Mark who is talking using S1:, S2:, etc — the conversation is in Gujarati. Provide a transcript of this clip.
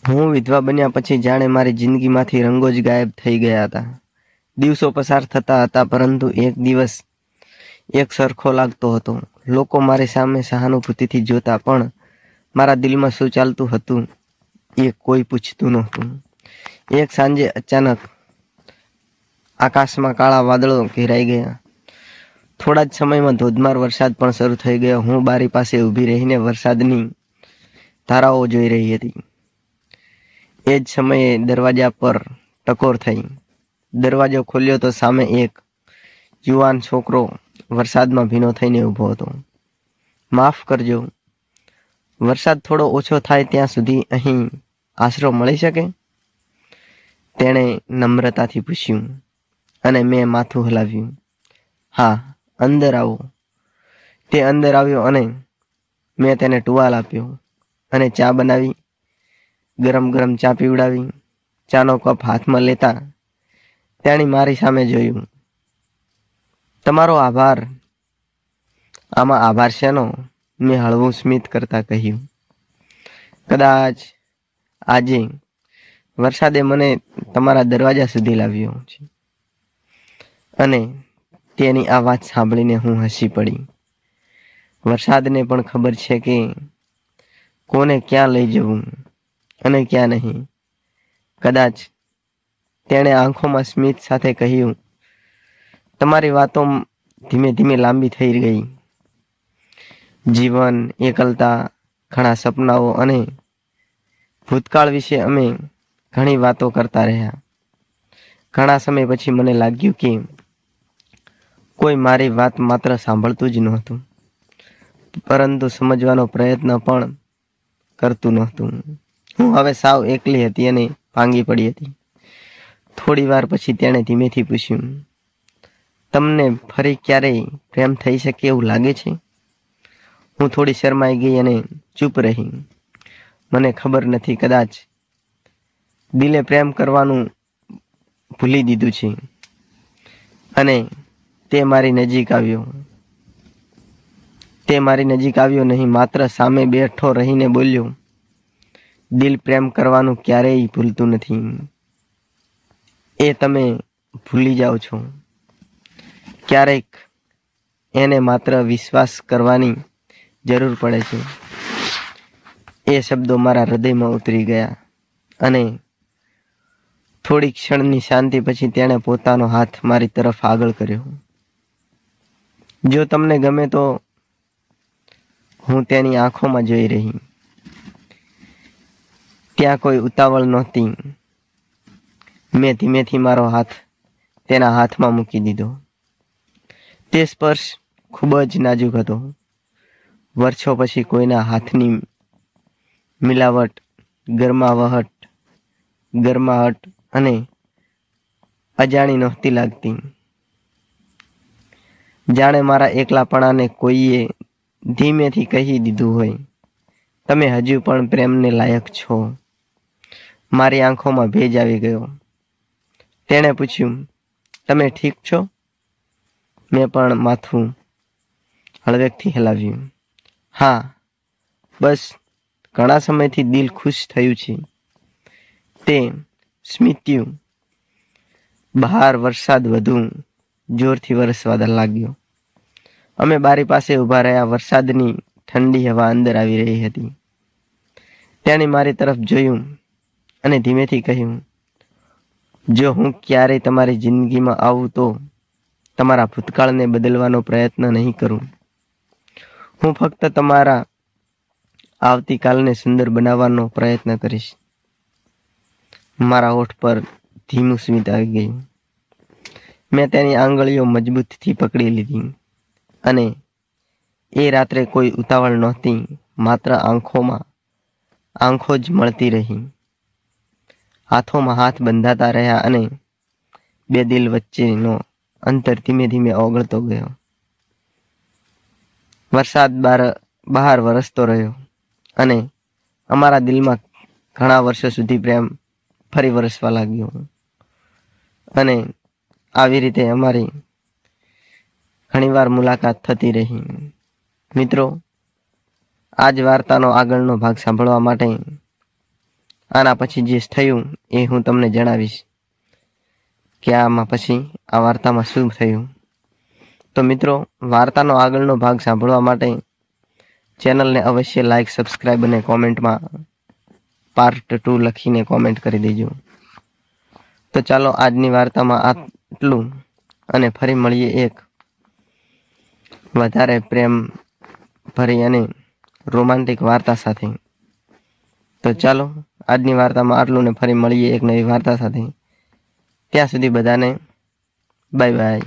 S1: હું વિધવા બન્યા પછી જાણે મારી જિંદગીમાંથી રંગો જ ગાયબ થઈ ગયા હતા. દિવસો પસાર થતા હતા, પરંતુ એક દિવસ એક સરખો લાગતો હતો. લોકો મારી સામે સહાનુભૂતિથી જોતા, પણ મારા દિલમાં શું ચાલતું હતું એ કોઈ પૂછતું નહોતું. એક સાંજે અચાનક આકાશમાં કાળા વાદળો ઘેરાઈ ગયા. થોડા જ સમયમાં ધોધમાર વરસાદ પણ શરૂ થઈ ગયો. હું બારી પાસે ઊભી રહીને વરસાદની ધારાઓ જોઈ રહી હતી. એ જ સમયે દરવાજા પર ટકોર થઈ. દરવાજો ખોલ્યો તો સામે એક યુવાન છોકરો વરસાદમાં ભીનો થઈને ઊભો હતો. માફ કરજો, વરસાદ થોડો ઓછો થાય ત્યાં સુધી અહીં આશરો મળી શકે? તેણે નમ્રતાથી પૂછ્યું, અને મેં માથું હલાવ્યું. હા, અંદર આવો. તે અંદર આવ્યો અને મેં તેને ટુવાલ આપ્યો અને ચા બનાવી. ગરમ ગરમ ચા પીવડાવી. ચાનો કપ હાથમાં લેતા તેણે મારી સામે જોયું. તમારો આભાર. આમાં આભાર શેનો? મેં હળવું સ્મિત કરતા કહ્યું. કદાચ આજે વરસાદે મને તમારા દરવાજા સુધી લાવ્યો છે. અને તેની આ વાત સાંભળીને હું હસી પડી. વરસાદને પણ ખબર છે કે કોને ક્યાં લઈ જવું અને ક્યાં નહીં. કદાચ તેણે આંખોમાં સ્મિત સાથે કહ્યું, તમારી વાતો ધીમે ધીમે લાંબી થઈ ગઈ. જીવન, એકલતા, ઘણા સપનાઓ અને ભૂતકાળ વિશે અમે ઘણી વાતો કરતા રહ્યા. ઘણા સમય પછી મને લાગ્યું કે કોઈ મારી વાત માત્ર સાંભળતું જ નહોતું, પરંતુ સમજવાનો પ્રયત્ન પણ કરતું નહોતું. હું હવે સાવ એકલી હતી અને ભાંગી પડી હતી. થોડી વાર પછી તેણે ધીમેથી પૂછ્યું, તમને ફરી ક્યારેય પ્રેમ થઈ શકે એવું લાગે છે? હું થોડી શરમાઈ ગઈ અને ચૂપ રહી. મને ખબર નથી, કદાચ દિલે પ્રેમ કરવાનું ભૂલી દીધું છે. અને તે મારી નજીક આવ્યો નહીં, માત્ર સામે બેઠો રહીને બોલ્યો, દિલ પ્રેમ કરવાનું ક્યારેય ભૂલતું નથી. એ તમે ભૂલી જાઓ છો. ક્યારેક એને માત્ર વિશ્વાસ કરવાની જરૂર પડે છે. એ શબ્દો મારા હૃદયમાં ઉતરી ગયા અને થોડી ક્ષણની શાંતિ પછી તેણે પોતાનો હાથ મારી તરફ આગળ કર્યો. જો તમને ગમે તો? હું તેની આંખોમાં જોઈ રહી. ત્યાં કોઈ ઉતાવળ નહોતી. મેં ધીમેથી મારો હાથ તેના હાથમાં મૂકી દીધો. તે સ્પર્શ ખૂબ જ નાજુક હતો. વર્ષો પછી કોઈના હાથની મિલાવટ, ગરમાહટ અને અજાણી નહોતી લાગતી. જાણે મારા એકલાપણાને કોઈએ ધીમેથી કહી દીધું હોય, તમે હજુ પણ પ્રેમને લાયક છો. મારી આંખોમાં ભેજ આવી ગયો. તેણે પૂછ્યું, તમે ઠીક છો? મેં પણ માથું હળવેકથી હલાવ્યું. હા, બસ ઘણા સમયથી દિલ ખુશ થયું છે. તે સ્મિત્યું. બહાર વરસાદ વધુ જોરથી વરસવા લાગ્યો. અમે બારી પાસે ઊભા રહ્યા. વરસાદની ઠંડી હવા અંદર આવી રહી હતી. તેણે મારી તરફ જોયું અને ધીમેથી કહ્યું, જો હું ક્યારેય તમારી જિંદગીમાં આવું તો તમારા ભૂતકાળને બદલવાનો પ્રયત્ન નહીં કરું. હું ફક્ત તમારા આવતીકાલને સુંદર બનાવવાનો પ્રયત્ન કરીશ. મારા હોઠ પર ધીમું સ્મિત આવી ગયું. મેં તેની આંગળીઓ મજબૂતથી પકડી લીધી અને એ રાત્રે કોઈ ઉતાવળ નહોતી, માત્ર આંખો જ મળતી રહી. હાથોમાં હાથ બંધાતા રહ્યા અને બે દિલ વચ્ચેનો અંતર ધીમે ધીમે ઓગળતો ગયો. વરસાદ બહાર વરસતો રહ્યો અને અમારા દિલમાં ઘણા વર્ષો સુધી પ્રેમ ફરી વરસવા લાગ્યો. અને આવી રીતે અમારી ઘણીવાર મુલાકાત થતી રહી. મિત્રો, આ જ વાર્તાનો આગળનો ભાગ સાંભળવા માટે આના પછી જે થયું એ હું તમને જણાવીશ કે આમાં પછી આ વાર્તામાં શું થયું. તો મિત્રો, વાર્તાનો આગળનો ભાગ સાંભળવા માટે ચેનલને અવશ્ય લાઈક, સબસ્ક્રાઈબ અને કોમેન્ટમાં પાર્ટ 2 લખીને કોમેન્ટ કરી દેજો. તો ચાલો આજની વાર્તામાં આટલું, અને ફરી મળીએ એક વધારે પ્રેમ ભરી અને રોમાંટિક વાર્તા સાથે. તો ચાલો આજની વાર્તામાં આટલું, ને ફરી મળીએ એક નવી વાર્તા સાથે. ત્યાં સુધી બધાને બાય બાય.